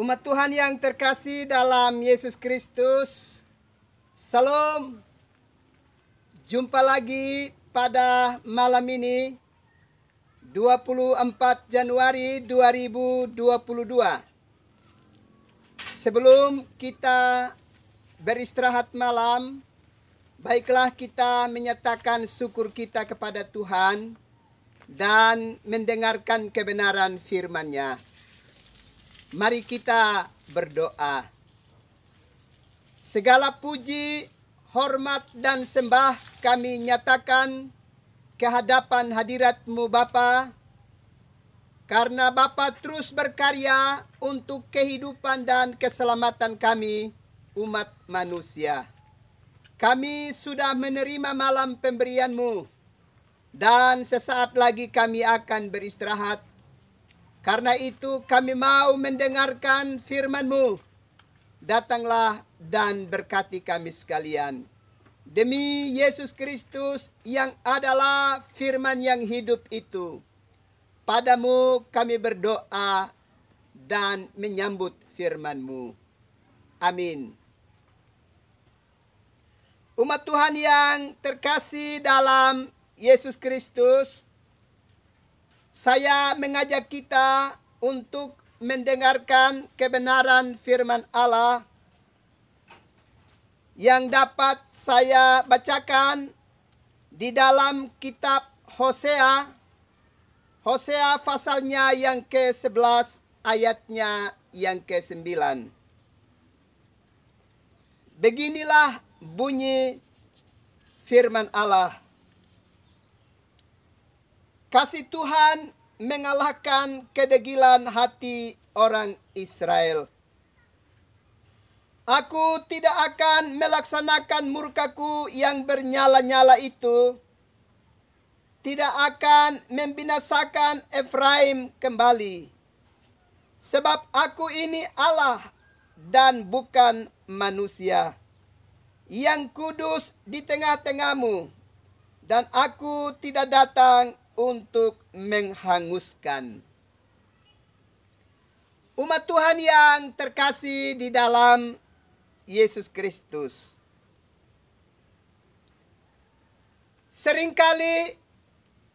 Umat Tuhan yang terkasih dalam Yesus Kristus, Salam. Jumpa lagi pada malam ini 24 Januari 2022. Sebelum kita beristirahat malam, baiklah kita menyatakan syukur kita kepada Tuhan dan mendengarkan kebenaran firman-Nya. Mari kita berdoa. Segala puji, hormat, dan sembah kami nyatakan kehadapan hadirat-Mu Bapa, karena Bapa terus berkarya untuk kehidupan dan keselamatan kami, umat manusia. Kami sudah menerima malam pemberian-Mu, dan sesaat lagi kami akan beristirahat. Karena itu kami mau mendengarkan firman-Mu. Datanglah dan berkati kami sekalian. Demi Yesus Kristus yang adalah firman yang hidup itu. Padamu kami berdoa dan menyambut firman-Mu. Amin. Umat Tuhan yang terkasih dalam Yesus Kristus, saya mengajak kita untuk mendengarkan kebenaran firman Allah yang dapat saya bacakan di dalam kitab Hosea. Hosea pasalnya yang ke-11 ayatnya yang ke-9. Beginilah bunyi firman Allah. Kasih Tuhan mengalahkan kedegilan hati orang Israel. Aku tidak akan melaksanakan murkaku yang bernyala-nyala itu. Tidak akan membinasakan Efraim kembali. Sebab aku ini Allah dan bukan manusia, yang kudus di tengah-tengahmu, dan aku tidak datang untuk menghanguskan. Umat Tuhan yang terkasih di dalam Yesus Kristus, seringkali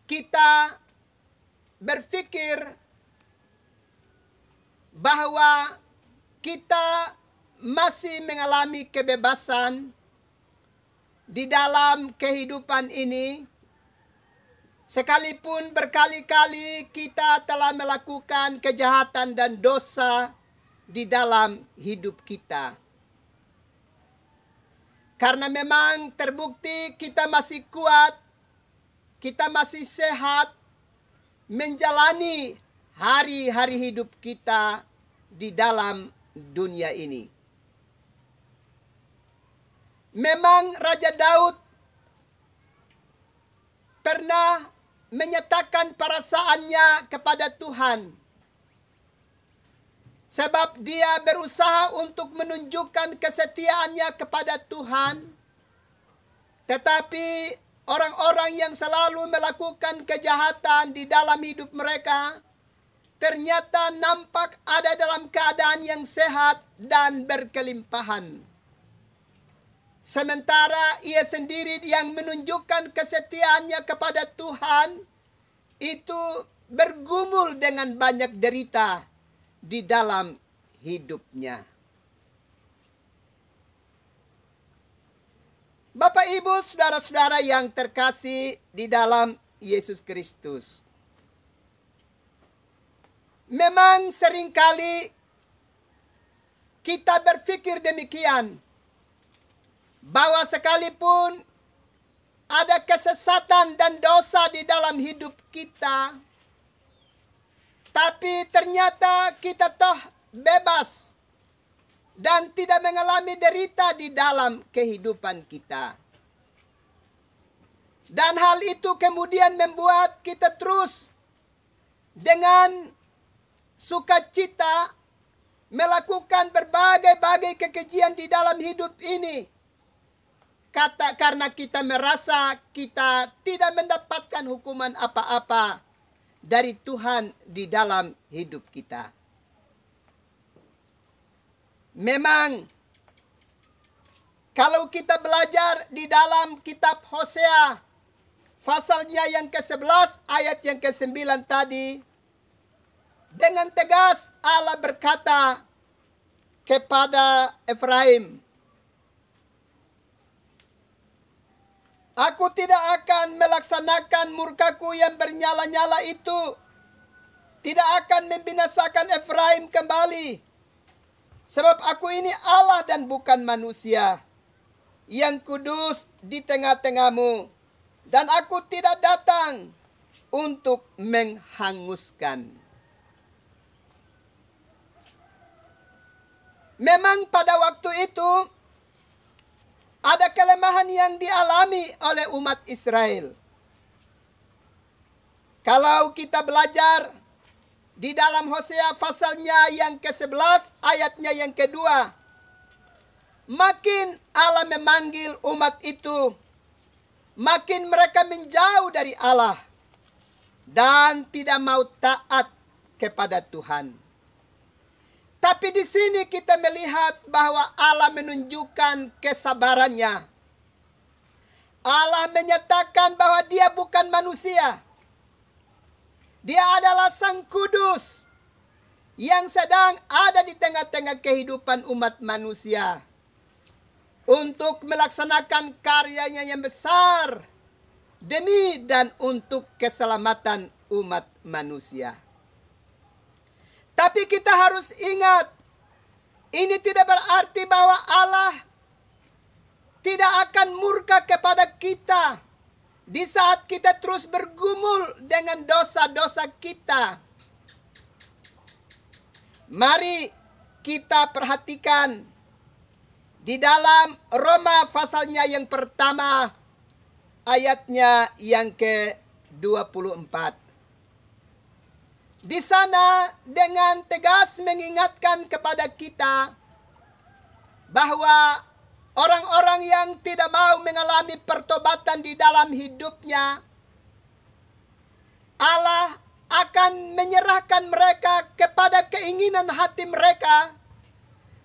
kita berpikir bahwa kita masih mengalami kebebasan di dalam kehidupan ini, sekalipun berkali-kali kita telah melakukan kejahatan dan dosa di dalam hidup kita. Karena memang terbukti kita masih kuat, kita masih sehat, menjalani hari-hari hidup kita di dalam dunia ini. Memang Raja Daud pernah menyatakan perasaannya kepada Tuhan, sebab dia berusaha untuk menunjukkan kesetiaannya kepada Tuhan. Tetapi orang-orang yang selalu melakukan kejahatan di dalam hidup mereka ternyata nampak ada dalam keadaan yang sehat dan berkelimpahan. Sementara ia sendiri yang menunjukkan kesetiaannya kepada Tuhan itu bergumul dengan banyak derita di dalam hidupnya. Bapak, Ibu, saudara-saudara yang terkasih di dalam Yesus Kristus, memang seringkali kita berpikir demikian, bahwa sekalipun ada kesesatan dan dosa di dalam hidup kita, tapi ternyata kita toh bebas dan tidak mengalami derita di dalam kehidupan kita. Dan hal itu kemudian membuat kita terus dengan sukacita melakukan berbagai-bagai kekejian di dalam hidup ini. Karena kita merasa kita tidak mendapatkan hukuman apa-apa dari Tuhan di dalam hidup kita. Memang kalau kita belajar di dalam kitab Hosea pasalnya yang ke-11 ayat yang ke-9 tadi, dengan tegas Allah berkata kepada Efraim, Aku tidak akan melaksanakan murkaku yang bernyala-nyala itu. Tidak akan membinasakan Efraim kembali. Sebab aku ini Allah dan bukan manusia, yang kudus di tengah-tengahmu. Dan aku tidak datang untuk menghanguskan. Memang pada waktu itu ada kelemahan yang dialami oleh umat Israel. Kalau kita belajar di dalam Hosea pasalnya yang ke-11 ayatnya yang kedua, makin Allah memanggil umat itu, makin mereka menjauh dari Allah dan tidak mau taat kepada Tuhan. Tapi di sini kita melihat bahwa Allah menunjukkan kesabarannya. Allah menyatakan bahwa Dia bukan manusia. Dia adalah Sang Kudus yang sedang ada di tengah-tengah kehidupan umat manusia untuk melaksanakan karyanya yang besar demi dan untuk keselamatan umat manusia. Tapi kita harus ingat, ini tidak berarti bahwa Allah tidak akan murka kepada kita di saat kita terus bergumul dengan dosa-dosa kita. Mari kita perhatikan di dalam Roma pasalnya yang pertama ayatnya yang ke-24. Di sana dengan tegas mengingatkan kepada kita bahwa orang-orang yang tidak mau mengalami pertobatan di dalam hidupnya, Allah akan menyerahkan mereka kepada keinginan hati mereka,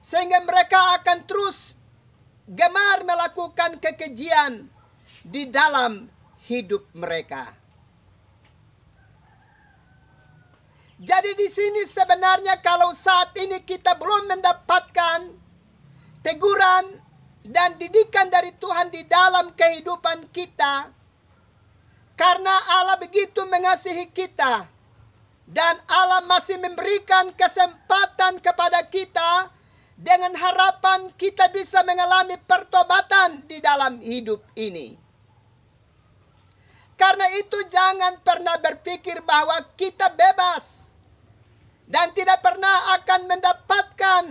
sehingga mereka akan terus gemar melakukan kekejian di dalam hidup mereka. Jadi di sini sebenarnya kalau saat ini kita belum mendapatkan teguran dan didikan dari Tuhan di dalam kehidupan kita, karena Allah begitu mengasihi kita dan Allah masih memberikan kesempatan kepada kita dengan harapan kita bisa mengalami pertobatan di dalam hidup ini. Karena itu jangan pernah berpikir bahwa kita bebas dan tidak pernah akan mendapatkan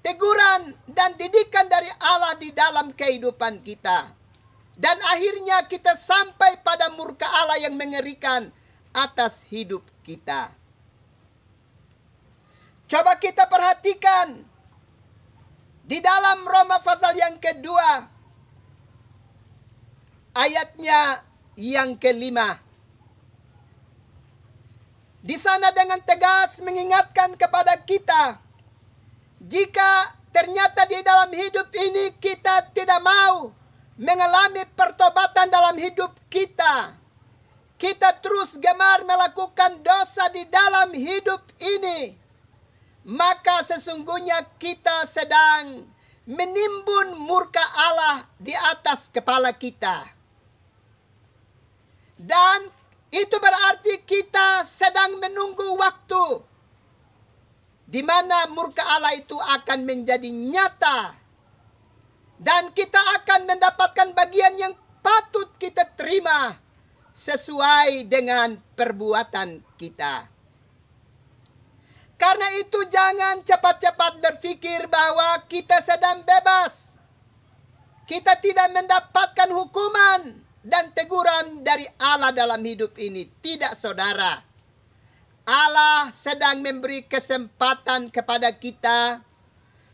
teguran dan didikan dari Allah di dalam kehidupan kita. Dan akhirnya kita sampai pada murka Allah yang mengerikan atas hidup kita. Coba kita perhatikan di dalam Roma pasal yang kedua, ayatnya yang ke-5. Di sana dengan tegas mengingatkan kepada kita, jika ternyata di dalam hidup ini kita tidak mau mengalami pertobatan dalam hidup kita, kita terus gemar melakukan dosa di dalam hidup ini, maka sesungguhnya kita sedang menimbun murka Allah di atas kepala kita. Dan itu berarti kita sedang menunggu waktu di mana murka Allah itu akan menjadi nyata. Dan kita akan mendapatkan bagian yang patut kita terima sesuai dengan perbuatan kita. Karena itu jangan cepat-cepat berpikir bahwa kita sedang bebas. Kita tidak mendapatkan hukuman dan teguran dari Allah dalam hidup ini. Tidak, saudara. Allah sedang memberi kesempatan kepada kita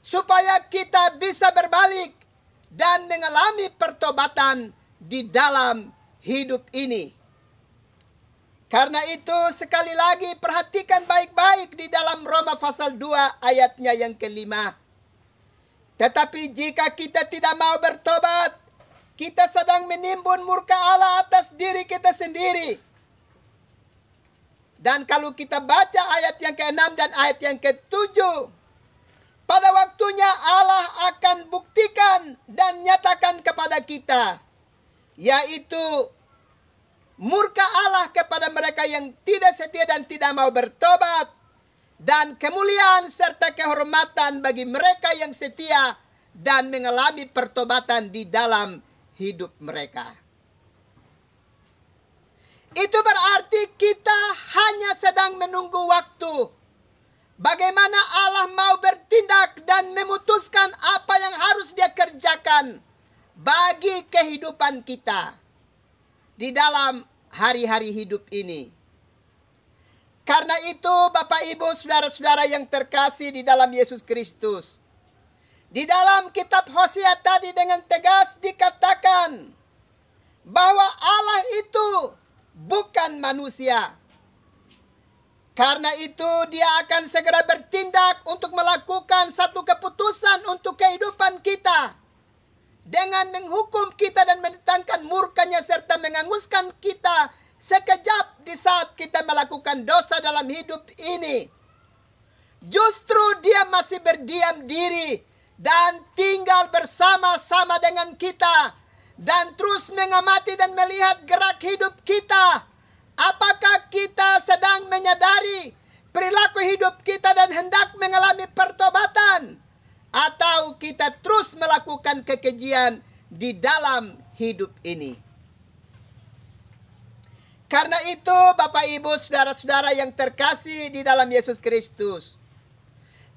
supaya kita bisa berbalik dan mengalami pertobatan di dalam hidup ini. Karena itu sekali lagi perhatikan baik-baik di dalam Roma pasal 2 ayatnya yang ke-5. Tetapi jika kita tidak mau bertobat, kita sedang menimbun murka Allah atas diri kita sendiri. Dan kalau kita baca ayat yang ke-6 dan ayat yang ke-7, pada waktunya Allah akan buktikan dan nyatakan kepada kita, yaitu murka Allah kepada mereka yang tidak setia dan tidak mau bertobat, dan kemuliaan serta kehormatan bagi mereka yang setia dan mengalami pertobatan di dalam hidup mereka. Itu berarti kita hanya sedang menunggu waktu. Bagaimana Allah mau bertindak dan memutuskan apa yang harus Dia kerjakan bagi kehidupan kita di dalam hari-hari hidup ini. Karena itu Bapak Ibu saudara-saudara yang terkasih di dalam Yesus Kristus, di dalam kitab Hosea tadi dengan tegas dikatakan bahwa Allah itu bukan manusia. Karena itu Dia akan segera bertindak untuk melakukan satu keputusan untuk kehidupan kita, dengan menghukum kita dan mendatangkan murkanya serta menghanguskan kita sekejap di saat kita melakukan dosa dalam hidup ini. Justru Dia masih berdiam diri dan tinggal bersama-sama dengan kita, dan terus mengamati dan melihat gerak hidup kita. Apakah kita sedang menyadari perilaku hidup kita dan hendak mengalami pertobatan, atau kita terus melakukan kekejian di dalam hidup ini? Karena itu Bapak Ibu saudara-saudara yang terkasih di dalam Yesus Kristus,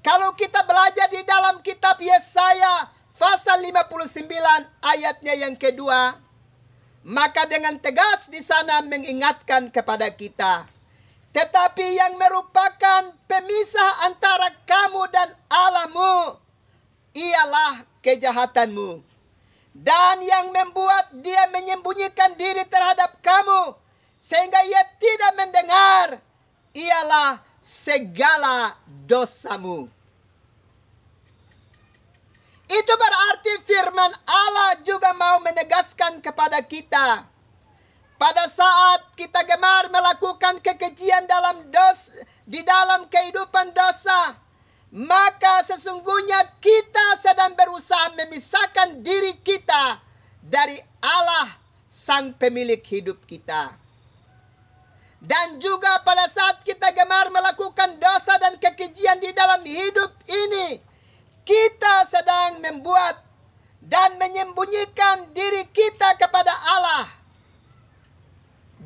kalau kita belajar di dalam kitab Yesaya pasal 59 ayatnya yang kedua, maka dengan tegas di sana mengingatkan kepada kita, tetapi yang merupakan pemisah antara kamu dan Allahmu ialah kejahatanmu, dan yang membuat Dia menyembunyikan diri terhadap kamu sehingga Ia tidak mendengar ialah segala dosamu. Itu berarti firman Allah juga mau menegaskan kepada kita, pada saat kita gemar melakukan kekejian di dalam kehidupan dosa, maka sesungguhnya kita sedang berusaha memisahkan diri kita dari Allah, Sang Pemilik hidup kita. Dan juga pada saat kita gemar melakukan dosa dan kekejian di dalam hidup ini, kita sedang membuat dan menyembunyikan diri kita kepada Allah,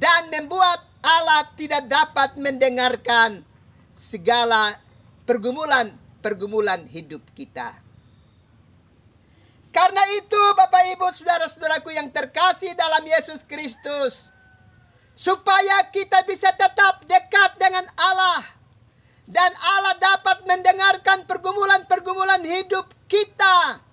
dan membuat Allah tidak dapat mendengarkan segala pergumulan hidup kita. Karena itu Bapak Ibu saudara-saudaraku yang terkasih dalam Yesus Kristus, supaya kita bisa tetap dekat dengan Allah, dan Allah dapat mendengarkan pergumulan hidup kita,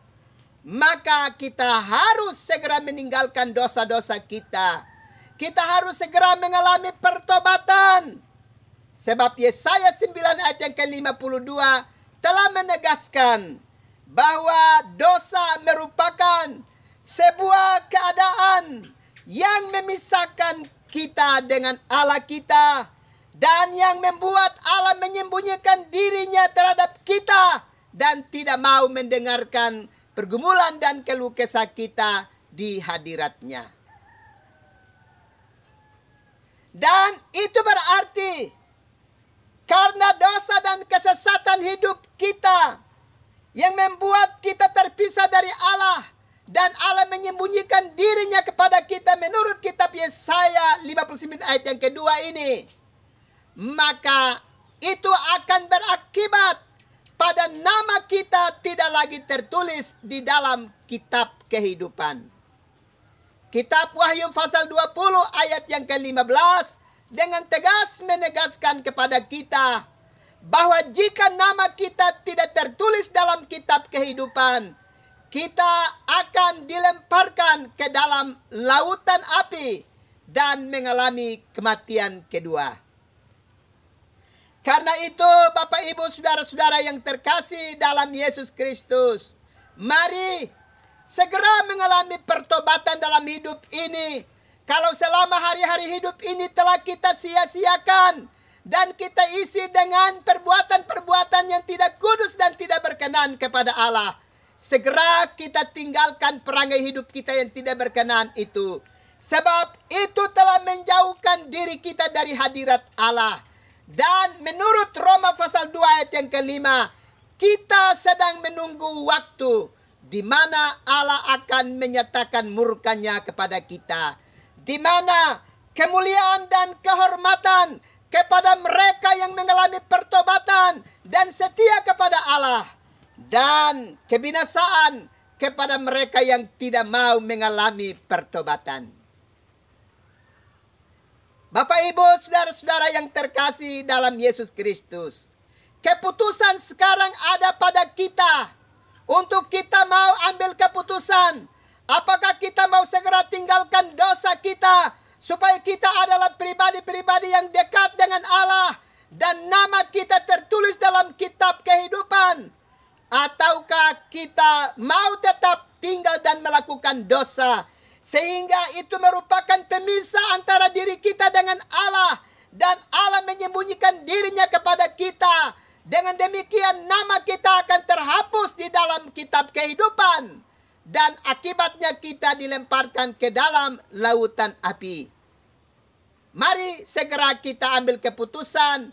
maka kita harus segera meninggalkan dosa-dosa kita. Kita harus segera mengalami pertobatan. Sebab Yesaya 9 ayat yang ke-52 telah menegaskan bahwa dosa merupakan sebuah keadaan yang memisahkan kita dengan Allah kita, dan yang membuat Allah menyembunyikan dirinya terhadap kita dan tidak mau mendengarkan pergumulan dan keluh kesah kita di hadiratnya. Dan itu berarti karena dosa dan kesesatan hidup kita yang membuat kita terpisah dari Allah, dan Allah menyembunyikan dirinya kepada kita menurut kitab Yesaya 59 ayat yang kedua ini, maka itu akan berakibat pada nama kita tidak lagi tertulis di dalam kitab kehidupan. Kitab Wahyu pasal 20 ayat yang ke-15 dengan tegas menegaskan kepada kita bahwa jika nama kita tidak tertulis dalam kitab kehidupan, kita akan dilemparkan ke dalam lautan api dan mengalami kematian kedua. Karena itu Bapak Ibu saudara-saudara yang terkasih dalam Yesus Kristus, Mari segera mengalami pertobatan dalam hidup ini. Kalau selama hari-hari hidup ini telah kita sia-siakan dan kita isi dengan perbuatan-perbuatan yang tidak kudus dan tidak berkenan kepada Allah, segera kita tinggalkan perangai hidup kita yang tidak berkenan itu. Sebab itu telah menjauhkan diri kita dari hadirat Allah. Dan menurut Roma pasal 2 ayat yang kelima, kita sedang menunggu waktu di mana Allah akan menyatakan murkanya kepada kita, di mana kemuliaan dan kehormatan kepada mereka yang mengalami pertobatan dan setia kepada Allah, dan kebinasaan kepada mereka yang tidak mau mengalami pertobatan. Bapak, Ibu, saudara-saudara yang terkasih dalam Yesus Kristus, keputusan sekarang ada pada kita untuk kita mau ambil keputusan. Apakah kita mau segera tinggalkan dosa kita supaya kita adalah pribadi-pribadi yang dekat dengan Allah dan nama kita tertulis dalam kitab kehidupan? Ataukah kita mau tetap tinggal dan melakukan dosa sehingga itu merupakan pemisah antara diri kita dengan Allah, dan Allah menyembunyikan dirinya kepada kita? Dengan demikian nama kita akan terhapus di dalam kitab kehidupan, dan akibatnya kita dilemparkan ke dalam lautan api. Mari segera kita ambil keputusan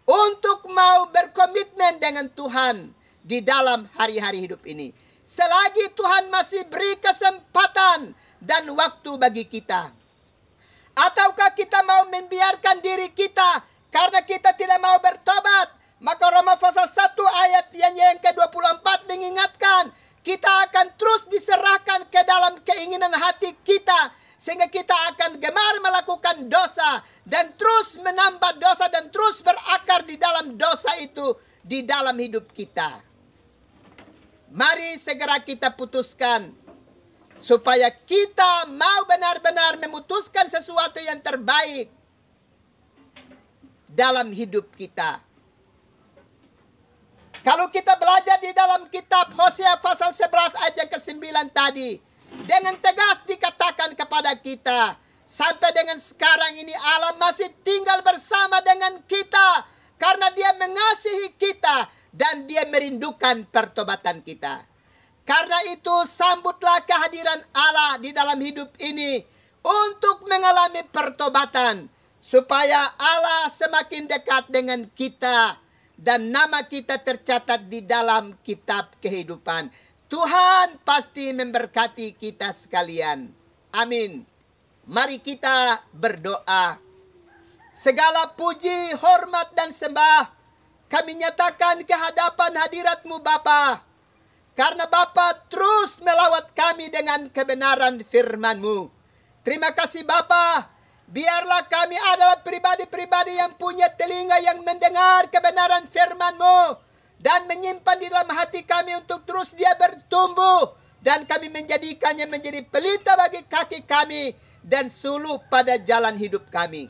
untuk mau berkomitmen dengan Tuhan di dalam hari-hari hidup ini. Selagi Tuhan masih beri kesempatan dan waktu bagi kita. Ataukah kita mau membiarkan diri kita karena kita tidak mau bertobat? Maka Roma pasal 1 ayat yang ke-24 mengingatkan, kita akan terus diserahkan ke dalam keinginan hati kita, sehingga kita akan gemar melakukan dosa dan terus menambah dosa dan terus berakar di dalam dosa itu di dalam hidup kita. Mari segera kita putuskan supaya kita mau benar-benar memutuskan sesuatu yang terbaik dalam hidup kita. Kalau kita belajar di dalam kitab Hosea pasal 11 ayat yang ke-9 tadi, dengan tegas dikatakan kepada kita, sampai dengan sekarang ini Allah masih tinggal bersama dengan kita karena Dia mengasihi kita dan Dia merindukan pertobatan kita. Karena itu sambutlah kehadiran Allah di dalam hidup ini untuk mengalami pertobatan, supaya Allah semakin dekat dengan kita dan nama kita tercatat di dalam kitab kehidupan. Tuhan pasti memberkati kita sekalian. Amin. Mari kita berdoa. Segala puji, hormat, dan sembah kami nyatakan ke hadapan hadirat-Mu Bapa, karena Bapa terus melawat kami dengan kebenaran firman-Mu. Terima kasih Bapa. Biarlah kami adalah pribadi-pribadi yang punya telinga yang mendengar kebenaran firman-Mu dan menyimpan di dalam hati kami untuk terus dia bertumbuh, dan kami menjadikannya menjadi pelita bagi kaki kami dan suluh pada jalan hidup kami.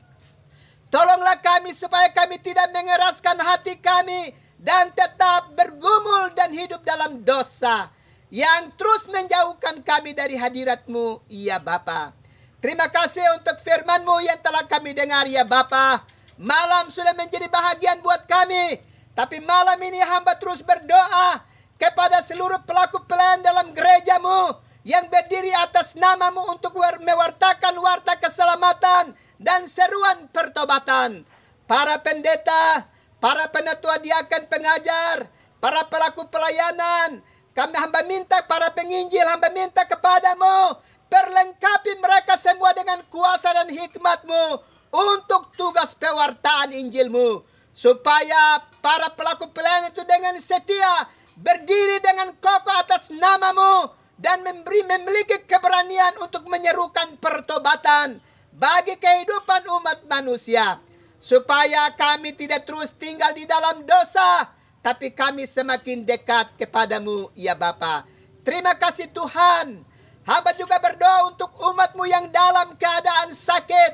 Tolonglah kami supaya kami tidak mengeraskan hati kami dan tetap bergumul dan hidup dalam dosa yang terus menjauhkan kami dari hadirat-Mu, ya Bapa. Terima kasih untuk firman-Mu yang telah kami dengar, ya Bapa. Malam sudah menjadi bahagian buat kami, tapi malam ini hamba terus berdoa kepada seluruh pelaku pelayan dalam gereja-Mu yang berdiri atas nama-Mu untuk mewartakan warta keselamatan dan seruan pertobatan. Para pendeta, para penatua diakan pengajar, para pelaku pelayanan, kami hamba minta, para penginjil hamba minta kepadamu, perlengkapi mereka semua dengan kuasa dan hikmat-Mu untuk tugas pewartaan Injil-Mu, supaya para pelaku pelayanan itu dengan setia berdiri dengan kokoh atas nama-Mu dan memiliki keberanian untuk menyerukan pertobatan bagi kehidupan umat manusia, supaya kami tidak terus tinggal di dalam dosa, tapi kami semakin dekat kepadamu, ya Bapa. Terima kasih Tuhan. Hamba juga berdoa untuk umat-Mu yang dalam keadaan sakit,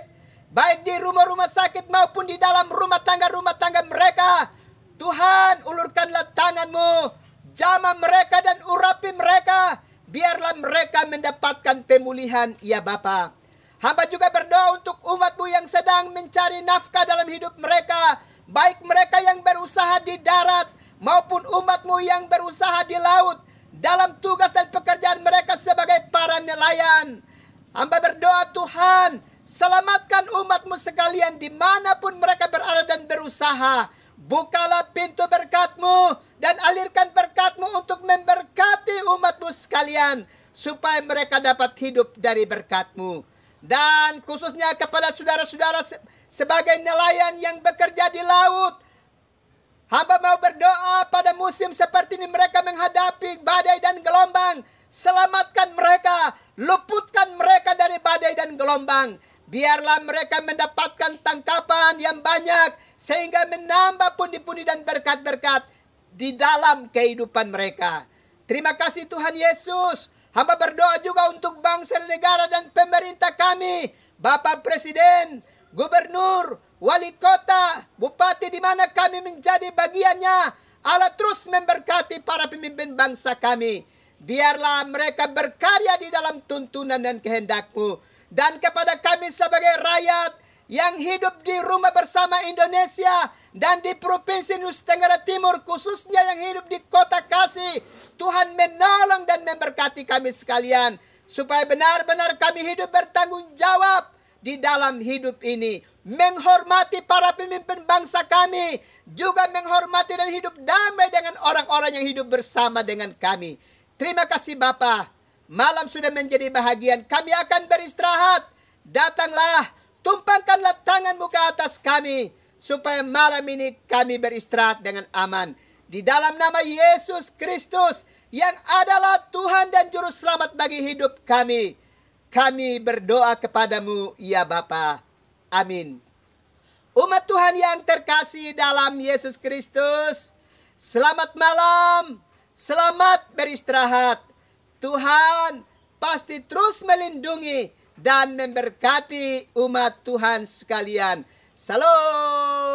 baik di rumah-rumah sakit maupun di dalam rumah tangga mereka. Tuhan, ulurkanlah tangan-Mu, jamah mereka dan urapi mereka. Biarlah mereka mendapatkan pemulihan, ya Bapa. Hamba juga berdoa untuk umat-Mu yang sedang mencari nafkah dalam hidup mereka. Baik mereka yang berusaha di darat maupun umat-Mu yang berusaha di laut. Dalam tugas dan pekerjaan mereka sebagai para nelayan. Hamba berdoa Tuhan, selamatkan umat-Mu sekalian dimanapun mereka berada dan berusaha. Bukalah pintu berkat-Mu dan alirkan berkat-Mu untuk memberkati umat-Mu sekalian. Supaya mereka dapat hidup dari berkat-Mu. Dan khususnya kepada saudara-saudara sebagai nelayan yang bekerja di laut. Hamba mau berdoa pada musim seperti ini mereka menghadapi badai dan gelombang. Selamatkan mereka, luputkan mereka dari badai dan gelombang. Biarlah mereka mendapatkan tangkapan yang banyak sehingga menambah pundi-pundi dan berkat-berkat di dalam kehidupan mereka. Terima kasih Tuhan Yesus. Hamba berdoa juga untuk bangsa dan negara dan pemerintah kami, Bapak Presiden, Gubernur, Wali Kota, Bupati di mana kami menjadi bagiannya. Allah terus memberkati para pemimpin bangsa kami. Biarlah mereka berkarya di dalam tuntunan dan kehendak-Mu. Dan kepada kami sebagai rakyat yang hidup di rumah bersama Indonesia dan di Provinsi Nusa Tenggara Timur, khususnya yang hidup di Kota Kasih, Tuhan menolong dan memberkati kami sekalian. Supaya benar-benar kami hidup bertanggung jawab di dalam hidup ini. Menghormati para pemimpin bangsa kami. Juga menghormati dan hidup damai dengan orang-orang yang hidup bersama dengan kami. Terima kasih Bapa. Malam sudah menjadi bahagian. Kami akan beristirahat. Datanglah. Tumpangkanlah tangan-Mu ke atas kami. Supaya malam ini kami beristirahat dengan aman. Di dalam nama Yesus Kristus. Yang adalah Tuhan dan Juru Selamat bagi hidup kami. Kami berdoa kepadamu, ya Bapa. Amin. Umat Tuhan yang terkasih dalam Yesus Kristus, selamat malam, selamat beristirahat. Tuhan pasti terus melindungi dan memberkati umat Tuhan sekalian. Salam.